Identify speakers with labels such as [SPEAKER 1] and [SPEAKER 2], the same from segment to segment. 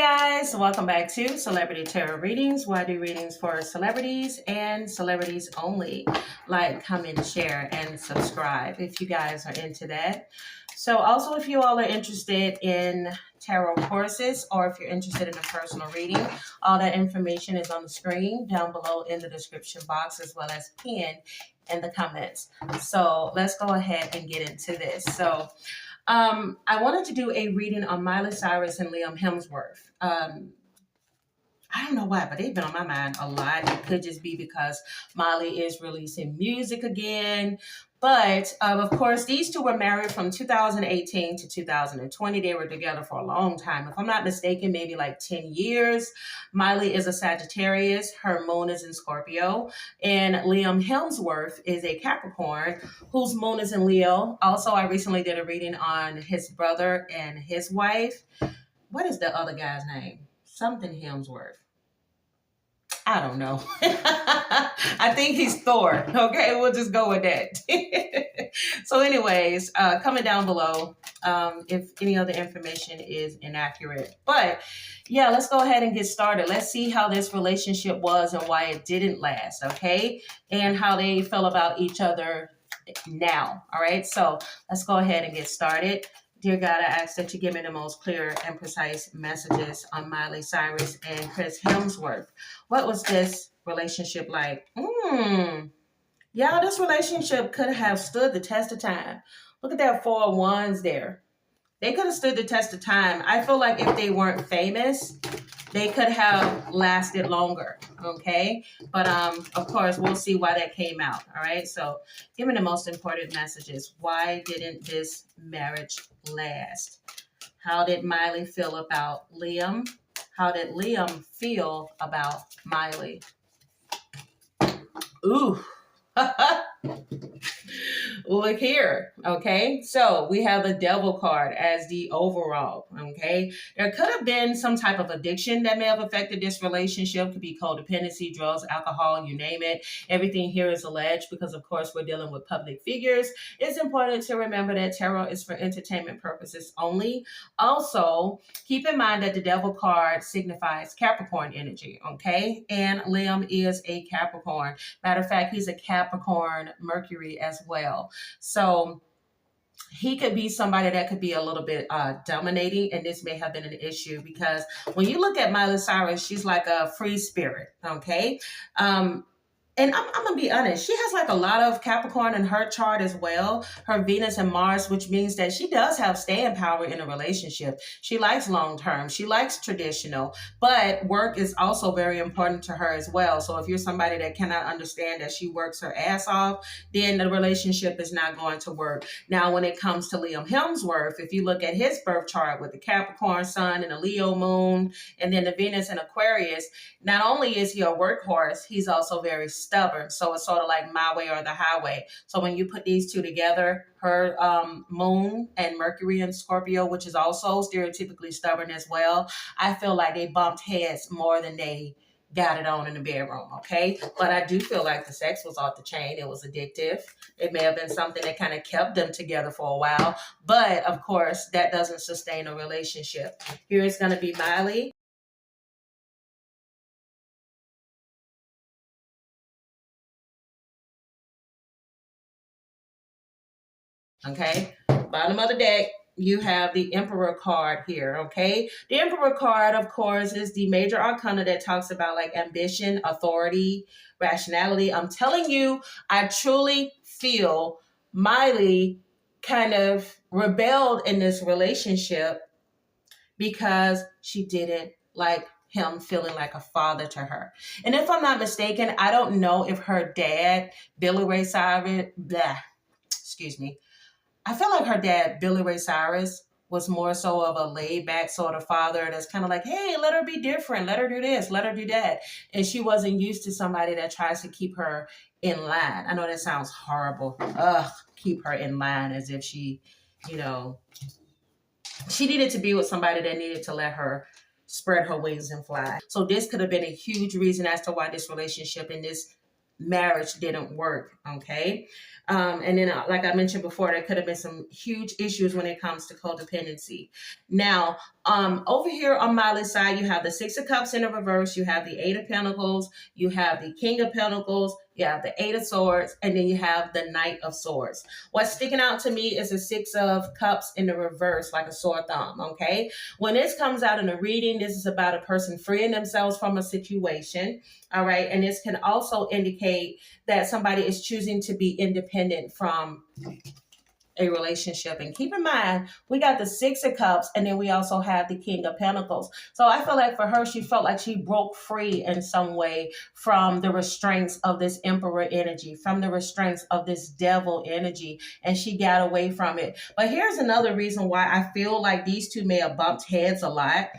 [SPEAKER 1] guys, welcome back to Celebrity Tarot Readings, where I do readings for celebrities and celebrities only. Like, comment, share, and subscribe if you guys are into that. So also, if you all are interested in tarot courses or if you're interested in a personal reading, all that information is on the screen down below in the description box, as well as pinned in the comments. So let's go ahead and get into this. So I wanted to do a reading on Miley Cyrus and Liam Hemsworth. I don't know why, but they've been on my mind a lot. It could just be because Miley is releasing music again. But, of course, these two were married from 2018 to 2020. They were together for a long time. If I'm not mistaken, maybe like 10 years. Miley is a Sagittarius. Her moon is in Scorpio. And Liam Hemsworth is a Capricorn whose moon is in Leo. Also, I recently did a reading on his brother and his wife. What is the other guy's name? Something Hemsworth. I don't know. I think he's Thor. Okay, we'll just go with that. So anyways, comment down below if any other information is inaccurate. But yeah, let's go ahead and get started. Let's see how this relationship was and why it didn't last, okay? And how they feel about each other now, all right? So let's go ahead and get started. Dear God, I ask that you give me the most clear and precise messages on Miley Cyrus and Chris Hemsworth. What was this relationship like? Yeah, this relationship could have stood the test of time. Look at that 4 of Wands there. They could have stood the test of time. I feel like if they weren't famous, they could have lasted longer, okay? But, of course, we'll see why that came out, all right? So give me the most important messages. Why didn't this marriage last? How did Miley feel about Liam? How did Liam feel about Miley? Ooh. Look here, okay? So we have the Devil card as the overall, okay? There could have been some type of addiction that may have affected this relationship. Could be codependency, drugs, alcohol, you name it. Everything here is alleged because, of course, we're dealing with public figures. It's important to remember that tarot is for entertainment purposes only. Also, keep in mind that the Devil card signifies Capricorn energy, okay? And Liam is a Capricorn. Matter of fact, he's a Capricorn Mercury as well. So he could be somebody that could be a little bit dominating, and this may have been an issue because when you look at Miley Cyrus, she's like a free spirit, okay? And I'm going to be honest, she has like a lot of Capricorn in her chart as well, her Venus and Mars, which means that she does have staying power in a relationship. She likes long-term. She likes traditional, but work is also very important to her as well. So if you're somebody that cannot understand that she works her ass off, then the relationship is not going to work. Now, when it comes to Liam Hemsworth, if you look at his birth chart with the Capricorn sun and the Leo moon, and then the Venus and Aquarius, not only is he a workhorse, he's also very stubborn. So it's sort of like my way or the highway. So when you put these two together, her moon and Mercury in Scorpio, which is also stereotypically stubborn as well, I feel like they bumped heads more than they got it on in the bedroom, okay? But I do feel like the sex was off the chain. It was addictive. It may have been something that kind of kept them together for a while. But, of course, that doesn't sustain a relationship. Here is going to be Miley. Okay, bottom of the deck, you have the Emperor card here, okay? The Emperor card, of course, is the major arcana that talks about like ambition, authority, rationality. I'm telling you, I truly feel Miley kind of rebelled in this relationship because she didn't like him feeling like a father to her. And if I'm not mistaken, I don't know if her dad, Billy Ray Cyrus, I feel like her dad, Billy Ray Cyrus, was more so of a laid-back sort of father that's kind of like, hey, let her be different. Let her do this. Let her do that. And she wasn't used to somebody that tries to keep her in line. I know that sounds horrible. Keep her in line as if she, she needed to be with somebody that needed to let her spread her wings and fly. So this could have been a huge reason as to why this relationship and this marriage didn't work. Okay. And then, like I mentioned before, there could have been some huge issues when it comes to codependency. Now, over here on Miley's side, you have the Six of Cups in the reverse, you have the Eight of Pentacles, you have the King of Pentacles, you have the Eight of Swords, and then you have the Knight of Swords. What's sticking out to me is the Six of Cups in the reverse, like a sore thumb, okay? When this comes out in a reading, this is about a person freeing themselves from a situation, all right? And this can also indicate that somebody is choosing to be independent from a relationship. And keep in mind, we got the Six of Cups, and then we also have the King of Pentacles. So I feel like for her, she felt like she broke free in some way from the restraints of this Emperor energy, from the restraints of this Devil energy, and she got away from it. But here's another reason why I feel like these two may have bumped heads a lot.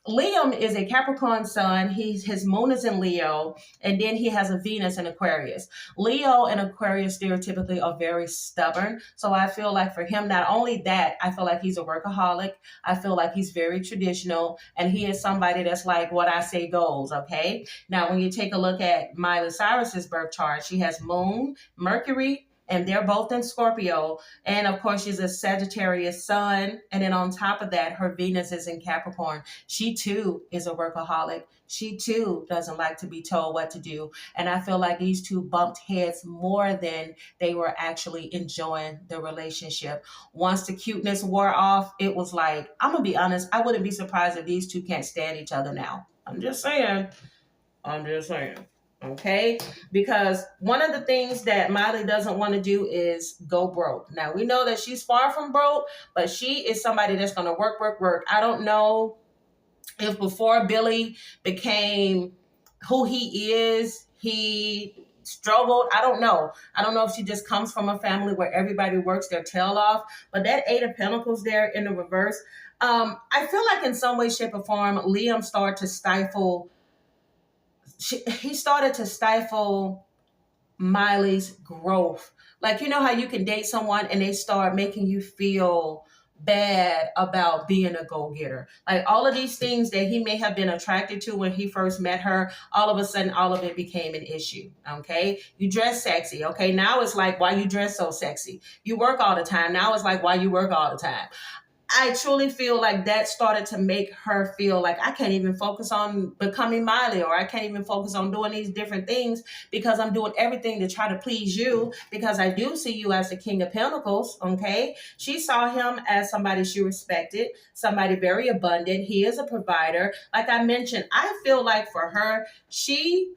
[SPEAKER 1] Liam is a Capricorn sun. His moon is in Leo, and then he has a Venus in Aquarius. Leo and Aquarius stereotypically are very stubborn. So I feel like for him, not only that, I feel like he's a workaholic. I feel like he's very traditional, and he is somebody that's like, what I say goes, okay? Now, when you take a look at Miley Cyrus's birth chart, she has Moon, Mercury, and they're both in Scorpio. And of course, she's a Sagittarius sun. And then on top of that, her Venus is in Capricorn. She too is a workaholic. She too doesn't like to be told what to do. And I feel like these two bumped heads more than they were actually enjoying the relationship. Once the cuteness wore off, it was like, I'm going to be honest, I wouldn't be surprised if these two can't stand each other now. I'm just saying. Okay, because one of the things that Miley doesn't want to do is go broke. Now, we know that she's far from broke, but she is somebody that's going to work. I don't know if before Billy became who he is, he struggled. I don't know. I don't know if she just comes from a family where everybody works their tail off, but that Eight of Pentacles there in the reverse, I feel like in some way, shape, or form, Liam started to stifle Miley's growth. Like, you know how you can date someone and they start making you feel bad about being a go-getter. Like all of these things that he may have been attracted to when he first met her, all of a sudden, all of it became an issue. Okay. You dress sexy. Okay. Now it's like, why you dress so sexy? You work all the time. Now it's like, why you work all the time? I truly feel like that started to make her feel like I can't even focus on becoming Miley, or I can't even focus on doing these different things because I'm doing everything to try to please you, because I do see you as the King of Pentacles, okay? She saw him as somebody she respected, somebody very abundant. He is a provider. Like I mentioned, I feel like for her, she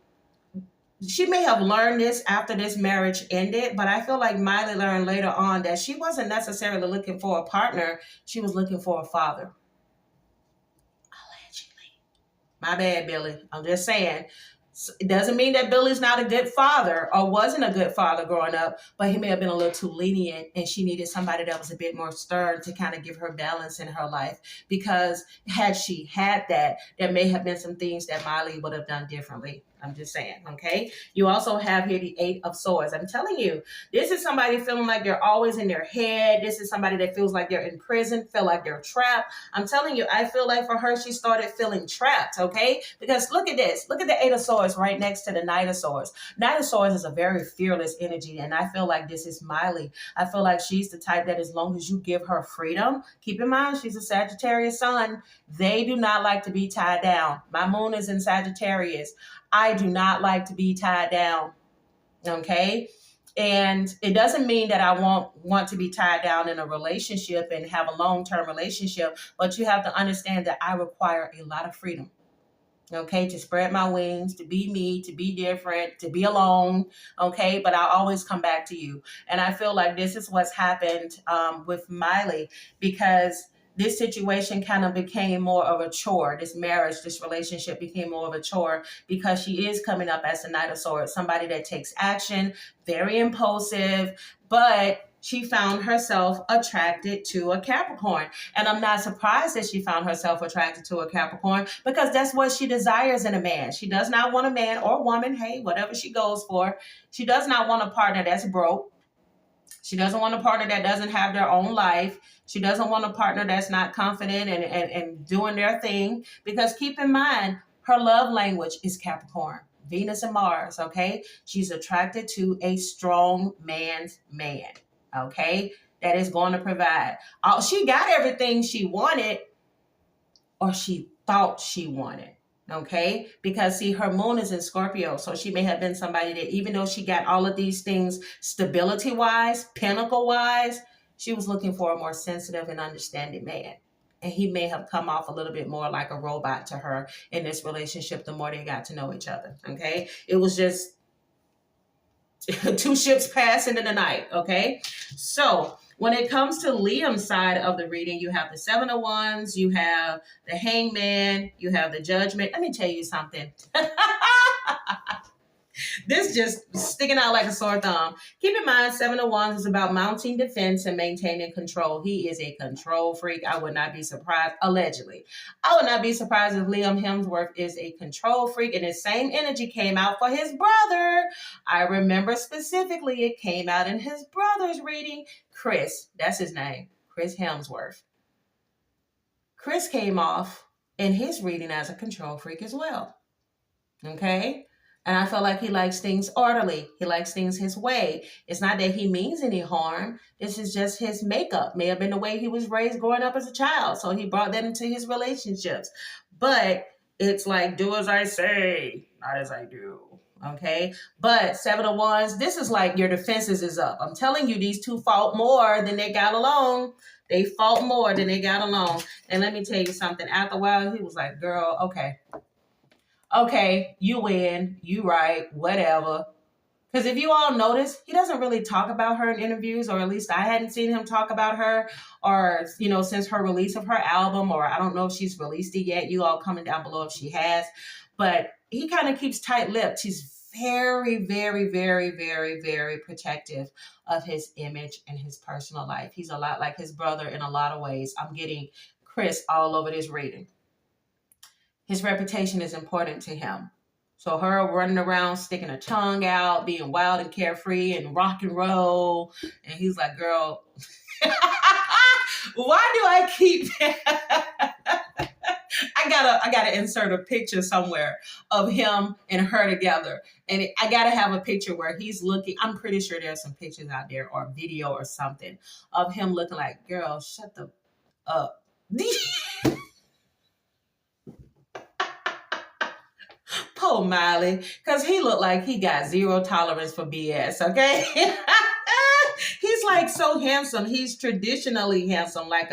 [SPEAKER 1] may have learned this after this marriage ended, but I feel like Miley learned later on that she wasn't necessarily looking for a partner. She was looking for a father. Allegedly. My bad, Billy. I'm just saying. It doesn't mean that Billy's not a good father or wasn't a good father growing up, but he may have been a little too lenient, and she needed somebody that was a bit more stern to kind of give her balance in her life. Because had she had that, there may have been some things that Miley would have done differently. I'm just saying, okay? You also have here the Eight of Swords. I'm telling you, this is somebody feeling like they're always in their head. This is somebody that feels like they're in prison, feel like they're trapped. I'm telling you, I feel like for her, she started feeling trapped, okay? Because look at this. Look at the Eight of Swords right next to the Knight of Swords. Knight of Swords is a very fearless energy, and I feel like this is Miley. I feel like she's the type that as long as you give her freedom, keep in mind, she's a Sagittarius sun. They do not like to be tied down. My moon is in Sagittarius. I do not like to be tied down, okay? And it doesn't mean that I won't want to be tied down in a relationship and have a long-term relationship, but you have to understand that I require a lot of freedom, okay, to spread my wings, to be me, to be different, to be alone, okay? But I always come back to you. And I feel like this is what's happened with Miley, because this situation kind of became more of a chore. This marriage, this relationship became more of a chore because she is coming up as the Knight of Swords, somebody that takes action, very impulsive, but she found herself attracted to a Capricorn. And I'm not surprised that she found herself attracted to a Capricorn, because that's what she desires in a man. She does not want a man or woman, hey, whatever she goes for. She does not want a partner that's broke. She doesn't want a partner that doesn't have their own life. She doesn't want a partner that's not confident and doing their thing. Because keep in mind, her love language is Capricorn. Venus and Mars, okay? She's attracted to a strong man's man, okay? That is going to provide. She got everything she wanted, or she thought she wanted, okay? Because see, her moon is in Scorpio, so she may have been somebody that even though she got all of these things stability-wise, pinnacle-wise, she was looking for a more sensitive and understanding man. And he may have come off a little bit more like a robot to her in this relationship the more they got to know each other, okay? It was just two ships passing in the night, okay? So when it comes to Liam's side of the reading, you have the Seven of Wands, you have the Hangman, you have the Judgment. Let me tell you something. This just sticking out like a sore thumb. Keep in mind, Seven of Wands is about mounting defense and maintaining control. He is a control freak. I would not be surprised, allegedly. I would not be surprised if Liam Hemsworth is a control freak, and his same energy came out for his brother. I remember specifically it came out in his brother's reading. Chris, that's his name, Chris Hemsworth. Chris came off in his reading as a control freak as well. Okay? And I feel like he likes things orderly. He likes things his way. It's not that he means any harm. This is just his makeup. May have been the way he was raised growing up as a child. So he brought that into his relationships. But it's like, do as I say, not as I do. Okay? But Seven of Wands, this is like your defenses is up. I'm telling you, these two fought more than they got along. They fought more than they got along. And let me tell you something. After a while, he was like, girl, okay, you win, you right, whatever. Because if you all notice, he doesn't really talk about her in interviews, or at least I hadn't seen him talk about her, or, since her release of her album, or I don't know if she's released it yet. You all comment down below if she has. But he kind of keeps tight-lipped. He's very, very, very, very, very protective of his image and his personal life. He's a lot like his brother in a lot of ways. I'm getting Chris all over this reading. His reputation is important to him. So her running around, sticking her tongue out, being wild and carefree and rock and roll. And he's like, girl, why do I keep... I gotta insert a picture somewhere of him and her together. And I gotta have a picture where he's looking. I'm pretty sure there's some pictures out there or video or something of him looking like, girl, shut the up. Poor Miley, because he looked like he got zero tolerance for BS, okay? He's like so handsome. He's traditionally handsome, like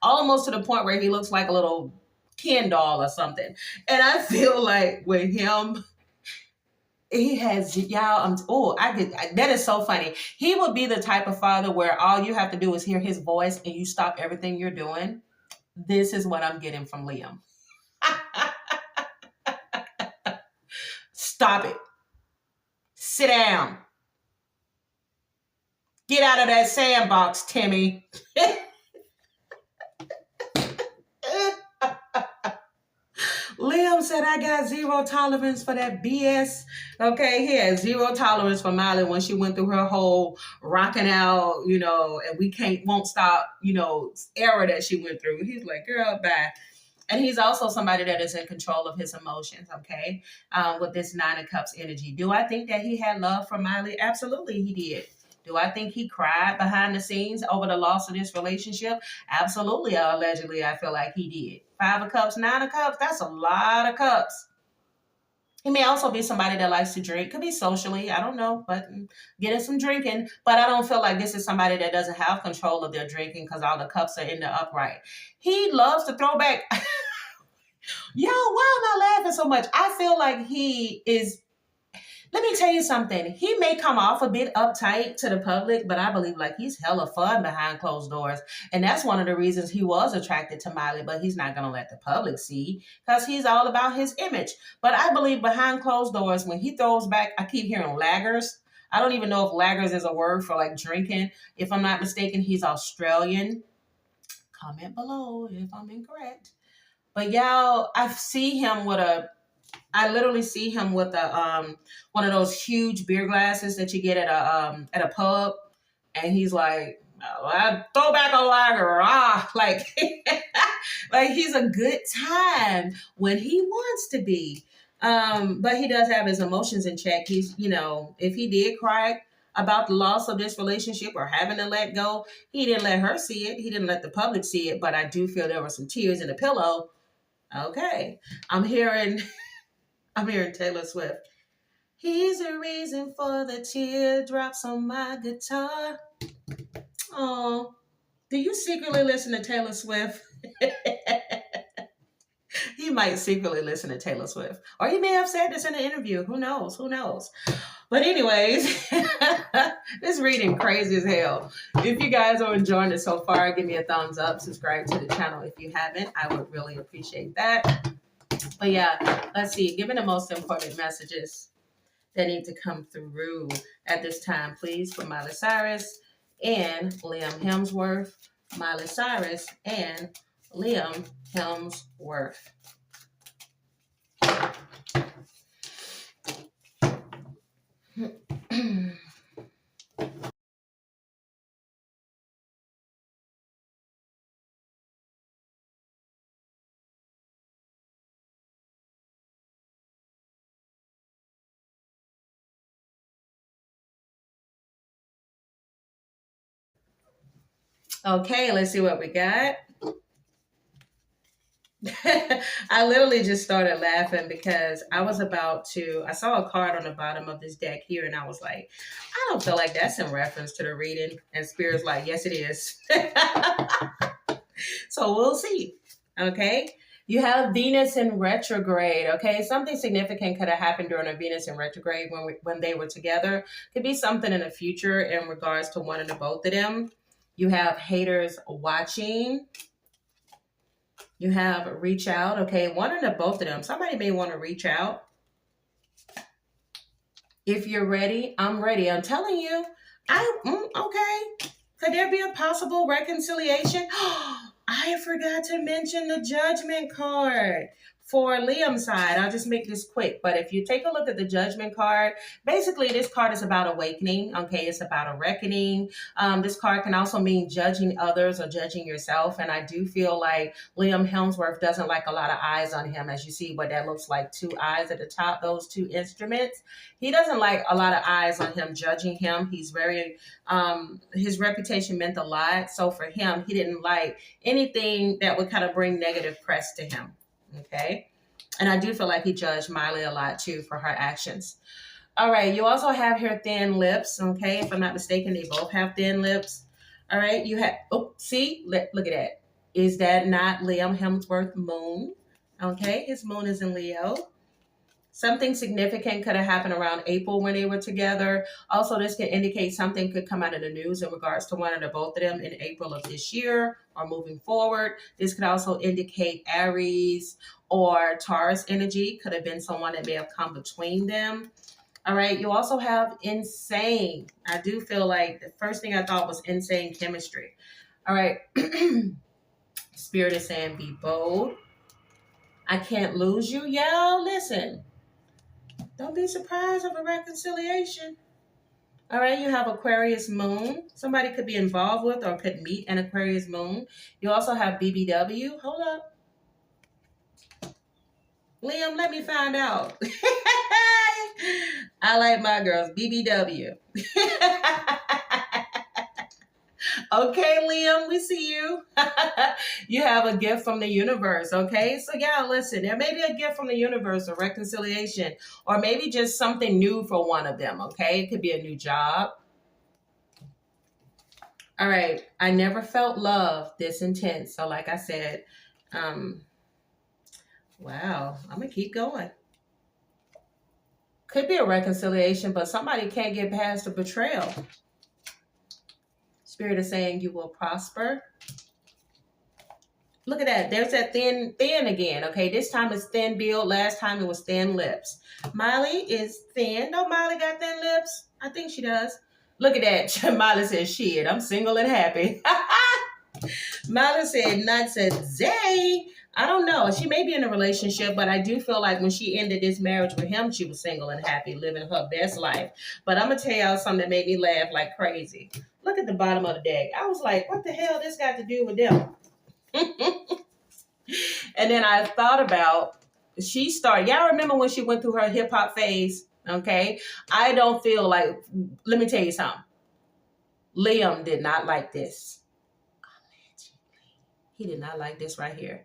[SPEAKER 1] almost to the point where he looks like a little Ken doll or something. And I feel like with him, he has, y'all, that is so funny. He would be the type of father where all you have to do is hear his voice and you stop everything you're doing. This is what I'm getting from Liam. Stop it. Sit down. Get out of that sandbox, Timmy. Liam said, I got zero tolerance for that BS. Okay, he had zero tolerance for Miley when she went through her whole rocking out, and won't stop, era that she went through. He's like, girl, bye. And he's also somebody that is in control of his emotions, okay, with this Nine of Cups energy. Do I think that he had love for Miley? Absolutely, he did. Do I think he cried behind the scenes over the loss of this relationship? Absolutely, allegedly, I feel like he did. Five of Cups, Nine of Cups, that's a lot of cups. He may also be somebody that likes to drink. Could be socially, I don't know, but getting some drinking. But I don't feel like this is somebody that doesn't have control of their drinking because all the cups are in the upright. He loves to throw back. Yo, why am I laughing so much? I feel like he is... Let me tell you something. He may come off a bit uptight to the public, but I believe like he's hella fun behind closed doors. And that's one of the reasons he was attracted to Miley, but he's not going to let the public see because he's all about his image. But I believe behind closed doors, when he throws back, I keep hearing laggers. I don't even know if laggers is a word for like drinking. If I'm not mistaken, he's Australian. Comment below if I'm incorrect. But y'all, I literally see him with one of those huge beer glasses that you get at a pub, and he's like, oh, I throw back a lager, like, like he's a good time when he wants to be. But he does have his emotions in check. He's, you know, if he did cry about the loss of this relationship or having to let go, he didn't let her see it. He didn't let the public see it. But I do feel there were some tears in the pillow. Okay. I'm hearing Taylor Swift. He's the reason for the teardrops on my guitar. Oh, do you secretly listen to Taylor Swift? He might secretly listen to Taylor Swift. Or he may have said this in an interview. Who knows? Who knows? But anyways, this reading crazy as hell. If you guys are enjoying it so far, give me a thumbs up. Subscribe to the channel if you haven't. I would really appreciate that. But yeah, let's see. Given the most important messages that need to come through at this time, please, for Miley Cyrus and Liam Hemsworth. Miley Cyrus and Liam Hemsworth. Okay, let's see what we got. I literally just started laughing because I saw a card on the bottom of this deck here, and I was like, I don't feel like that's in reference to the reading. And Spirit's like, yes, it is. So we'll see. Okay. You have Venus in retrograde. Okay. Something significant could have happened during a Venus in retrograde when they were together. Could be something in the future in regards to one of the both of them. You have haters watching. You have reach out. Okay. One of the both of them. Somebody may want to reach out. If you're ready, I'm ready. I'm telling you. Okay. Could there be a possible reconciliation? I forgot to mention the Judgment card for Liam's side. I'll just make this quick. But if you take a look at the Judgment card, basically this card is about awakening. Okay, it's about a reckoning. This card can also mean judging others or judging yourself. And I do feel like Liam Hemsworth doesn't like a lot of eyes on him. As you see what that looks like, 2 eyes at the top, those 2 instruments. He doesn't like a lot of eyes on him, judging him. He's very, his reputation meant a lot. So for him, he didn't like anything that would kind of bring negative press to him. Okay. And I do feel like he judged Miley a lot too for her actions. All right. You also have her thin lips. Okay. If I'm not mistaken, they both have thin lips. All right. You have, see, look at that. Is that not Liam Hemsworth moon? Okay. His moon is in Leo. Something significant could have happened around April when they were together. Also, this could indicate something could come out of the news in regards to one of the both of them in April of this year or moving forward. This could also indicate Aries or Taurus energy. Could have been someone that may have come between them. All right. You also have insane. I do feel like the first thing I thought was insane chemistry. All right. Spirit is saying be bold. I can't lose you. Y'all listen. Don't be surprised of a reconciliation. All right, you have Aquarius moon. Somebody could be involved with or could meet an Aquarius moon. You also have BBW. Hold up. Liam, let me find out. I like my girls. BBW. Okay, Liam, we see you. You have a gift from the universe, okay? So yeah, listen, there may be a gift from the universe, a reconciliation, or maybe just something new for one of them, okay? It could be a new job. All right, I never felt love this intense. So like I said, wow, I'm gonna keep going. Could be a reconciliation, but somebody can't get past the betrayal. Spirit is saying you will prosper. Look at that. There's that thin again. Okay, this time it's thin build. Last time it was thin lips. Miley is thin. No, Miley got thin lips. I think she does. Look at that. Miley says, shit, I'm single and happy. Miley said, not said, Zay. I don't know. She may be in a relationship, but I do feel like when she ended this marriage with him, she was single and happy, living her best life. But I'm going to tell y'all something that made me laugh like crazy. Look at the bottom of the deck. I was like, what the hell this got to do with them? And then I thought about she started. Y'all remember when she went through her hip hop phase? Okay. I don't feel like, let me tell you something. Liam did not like this. He did not like this right here.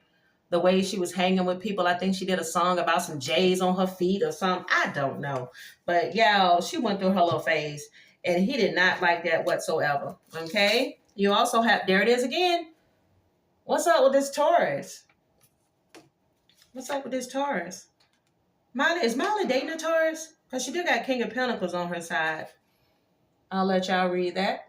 [SPEAKER 1] The way she was hanging with people. I think she did a song about some J's on her feet or something. I don't know. But y'all, she went through her little phase. And he did not like that whatsoever. Okay? You also have, there it is again. What's up with this Taurus? What's up with this Taurus? Is Miley dating a Taurus? Because she do got King of Pentacles on her side. I'll let y'all read that.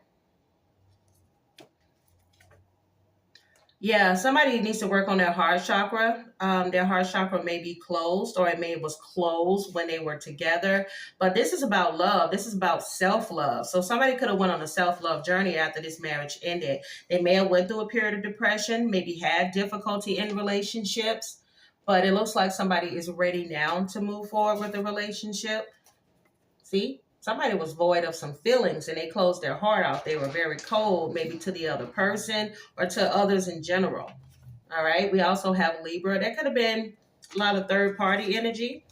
[SPEAKER 1] Yeah, somebody needs to work on their heart chakra. Their heart chakra may be closed, or it was closed when they were together. But this is about love. This is about self-love. So somebody could have went on a self-love journey after this marriage ended. They may have went through a period of depression, maybe had difficulty in relationships, but it looks like somebody is ready now to move forward with a relationship. See? Somebody was void of some feelings and they closed their heart off. They were very cold, maybe to the other person or to others in general. All right. We also have Libra. That could have been a lot of third party energy.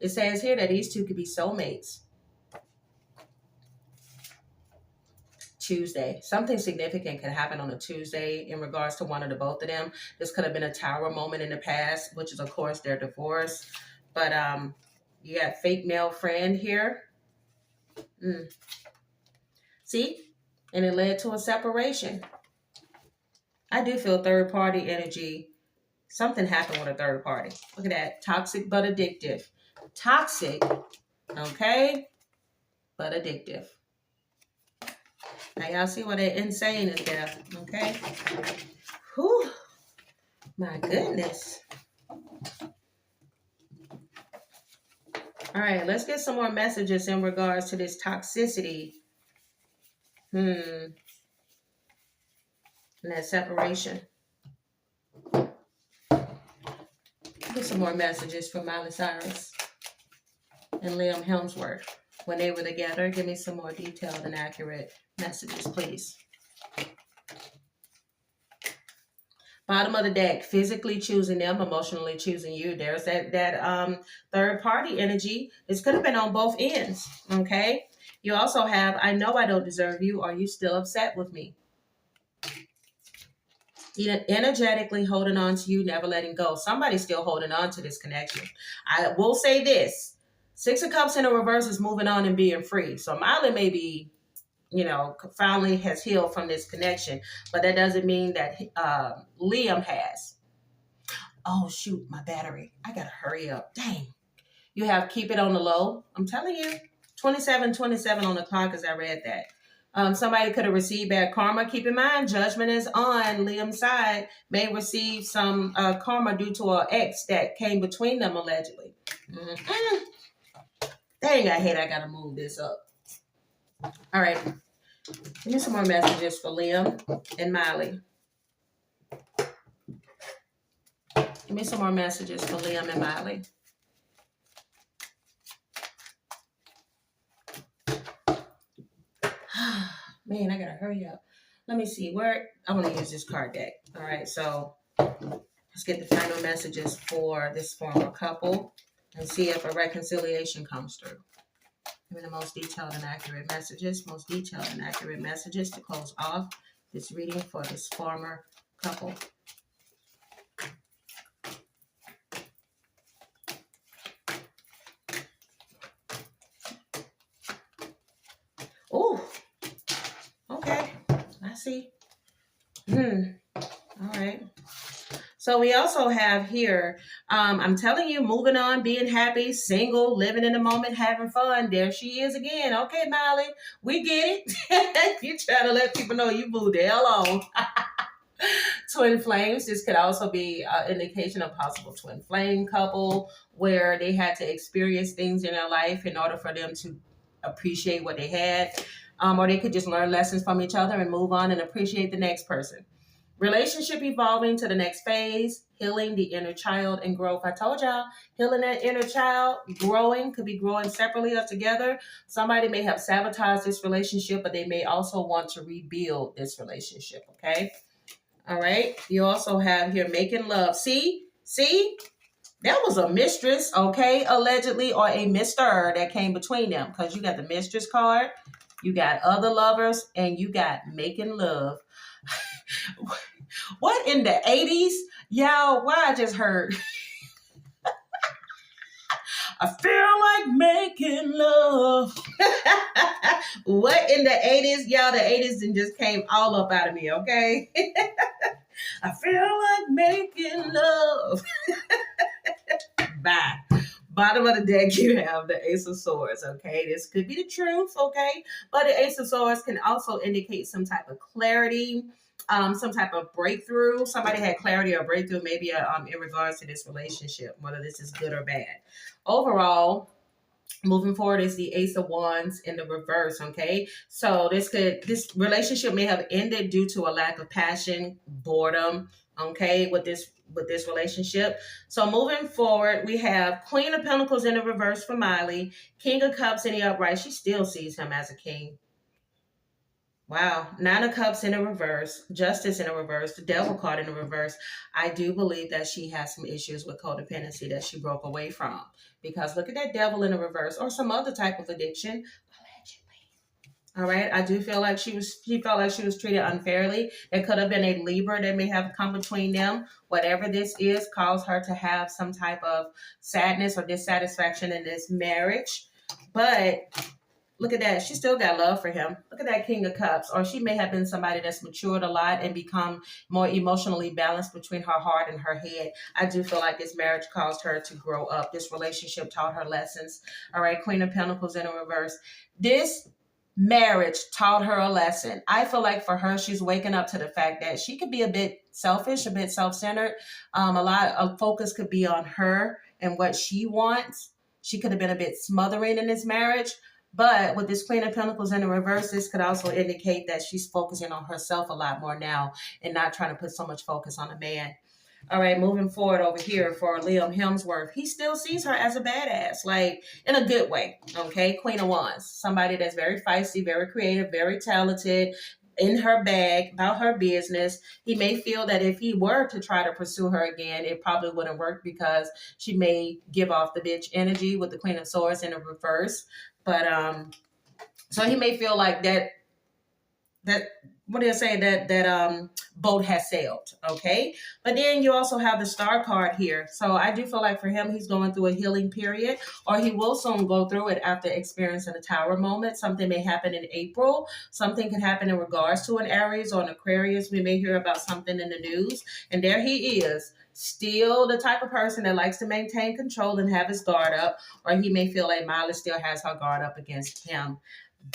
[SPEAKER 1] It says here that these two could be soulmates. Tuesday. Something significant could happen on a Tuesday in regards to one or the both of them. This could have been a tower moment in the past, which is, of course, their divorce. But you got fake male friend here. See? And it led to a separation. I do feel third party energy. Something happened with a third party. Look at that. Toxic but addictive. Toxic, okay, but addictive. Now y'all see why that insane is there, okay? Whew. My goodness. All right, let's get some more messages in regards to this toxicity. And that separation. Get some more messages from Miley Cyrus and Liam Hemsworth. When they were together, give me some more detailed and accurate messages, please. Bottom of the deck, physically choosing them, emotionally choosing you. There's that third party energy. This could have been on both ends, okay? You also have, I know I don't deserve you. Are you still upset with me? Energetically holding on to you, never letting go. Somebody's still holding on to this connection. I will say this. Six of Cups in a reverse is moving on and being free. So Miley may be, finally has healed from this connection. But that doesn't mean that Liam has. Oh, shoot, my battery. I got to hurry up. Dang. You have keep it on the low. I'm telling you. 27:27 on the clock as I read that. Somebody could have received bad karma. Keep in mind, judgment is on Liam's side. May receive some karma due to an ex that came between them, allegedly. Dang, I hate I got to move this up. All right. Give me some more messages for Liam and Miley. Give me some more messages for Liam and Miley. Man, I gotta hurry up. Let me see where I want to use this card deck. All right, so let's get the final messages for this former couple and see if a reconciliation comes through. Give me the most detailed and accurate messages. Most detailed and accurate messages to close off this reading for this former couple. Oh, okay. I see. All right. So we also have here, I'm telling you, moving on, being happy, single, living in the moment, having fun. There she is again. Okay, Miley, we get it. You're trying to let people know you moved the hell on. Twin flames. This could also be an indication of possible twin flame couple where they had to experience things in their life in order for them to appreciate what they had. Or they could just learn lessons from each other and move on and appreciate the next person. Relationship evolving to the next phase, healing the inner child and growth. I told y'all, healing that inner child, growing, could be growing separately or together. Somebody may have sabotaged this relationship, but they may also want to rebuild this relationship, okay? All right. You also have here making love. See? There was a mistress, okay, allegedly, or a mister that came between them, because you got the mistress card, you got other lovers, and you got making love. What in the 80s? Y'all, why I just heard, I feel like making love. What in the 80s? Y'all, the 80s then just came all up out of me, okay? I feel like making love. Bye. Bottom of the deck, you have the Ace of Swords, okay? This could be the truth, okay? But the Ace of Swords can also indicate some type of clarity, some type of breakthrough. Somebody had clarity or breakthrough maybe in regards to this relationship, whether this is good or bad. Overall, moving forward is the Ace of Wands in the reverse, okay? So this relationship may have ended due to a lack of passion, boredom, okay, with this relationship. So moving forward, we have Queen of Pentacles in the reverse for Miley, King of Cups in the upright. She still sees him as a king. Wow. Nine of Cups in the reverse, Justice in the reverse, the Devil card in the reverse. I do believe that she has some issues with codependency that she broke away from. Because look at that Devil in the reverse, or some other type of addiction. All right. I do feel like she felt like she was treated unfairly. There could have been a Libra that may have come between them. Whatever this is caused her to have some type of sadness or dissatisfaction in this marriage. But look at that. She still got love for him. Look at that King of Cups. Or she may have been somebody that's matured a lot and become more emotionally balanced between her heart and her head. I do feel like this marriage caused her to grow up. This relationship taught her lessons. All right. Queen of Pentacles in the reverse. This marriage taught her a lesson. I feel like for her, she's waking up to the fact that she could be a bit selfish, a bit self-centered. A lot of focus could be on her and what she wants. She could have been a bit smothering in this marriage. But with this Queen of Pentacles in the reverse, this could also indicate that she's focusing on herself a lot more now and not trying to put so much focus on a man. All right, moving forward over here for Liam Hemsworth. He still sees her as a badass, like in a good way, okay? Queen of Wands, somebody that's very feisty, very creative, very talented, in her bag, about her business. He may feel that if he were to try to pursue her again, it probably wouldn't work because she may give off the bitch energy with the Queen of Swords in the reverse. But so he may feel like that what do you say, that boat has sailed, okay? But then you also have the Star card here. So I do feel like for him, he's going through a healing period, or he will soon go through it after experiencing a Tower moment. Something may happen in April. Something can happen in regards to an Aries or an Aquarius. We may hear about something in the news. And there he is, still the type of person that likes to maintain control and have his guard up, or he may feel like Miley still has her guard up against him.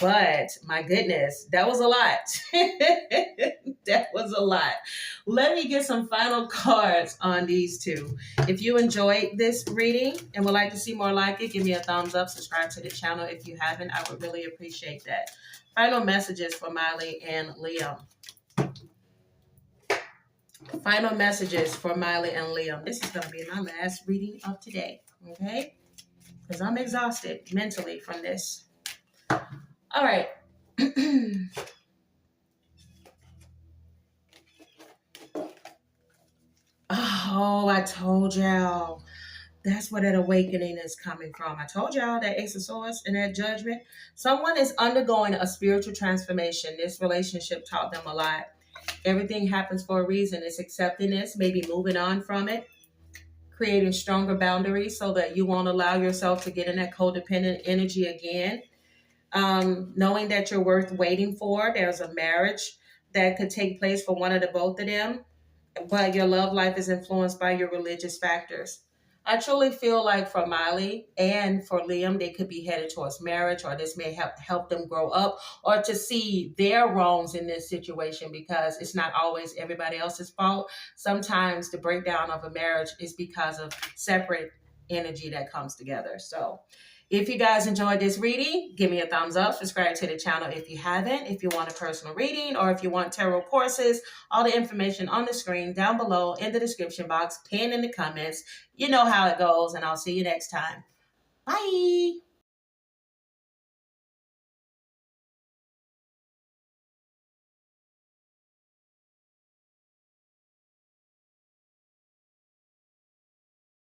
[SPEAKER 1] But my goodness, that was a lot. That was a lot. Let me get some final cards on these two. If you enjoyed this reading and would like to see more like it, give me a thumbs up, subscribe to the channel if you haven't. I would really appreciate that. Final messages for Miley and Liam. Final messages for Miley and Liam. This is going to be my last reading of today, okay? Because I'm exhausted mentally from this. All right. Oh, I told y'all. That's where that awakening is coming from. I told y'all that Ace of Swords and that Judgment. Someone is undergoing a spiritual transformation. This relationship taught them a lot. Everything happens for a reason. It's accepting this, maybe moving on from it, creating stronger boundaries so that you won't allow yourself to get in that codependent energy again. Knowing that you're worth waiting for. There's a marriage that could take place for one of the both of them, but your love life is influenced by your religious factors. I truly feel like for Miley and for Liam, they could be headed towards marriage, or this may help them grow up or to see their wrongs in this situation, because it's not always everybody else's fault. Sometimes the breakdown of a marriage is because of separate energy that comes together. So if you guys enjoyed this reading, give me a thumbs up, subscribe to the channel if you haven't. If you want a personal reading or if you want tarot courses, all the information on the screen, down below, in the description box, pinned in the comments. You know how it goes, and I'll see you next time. Bye.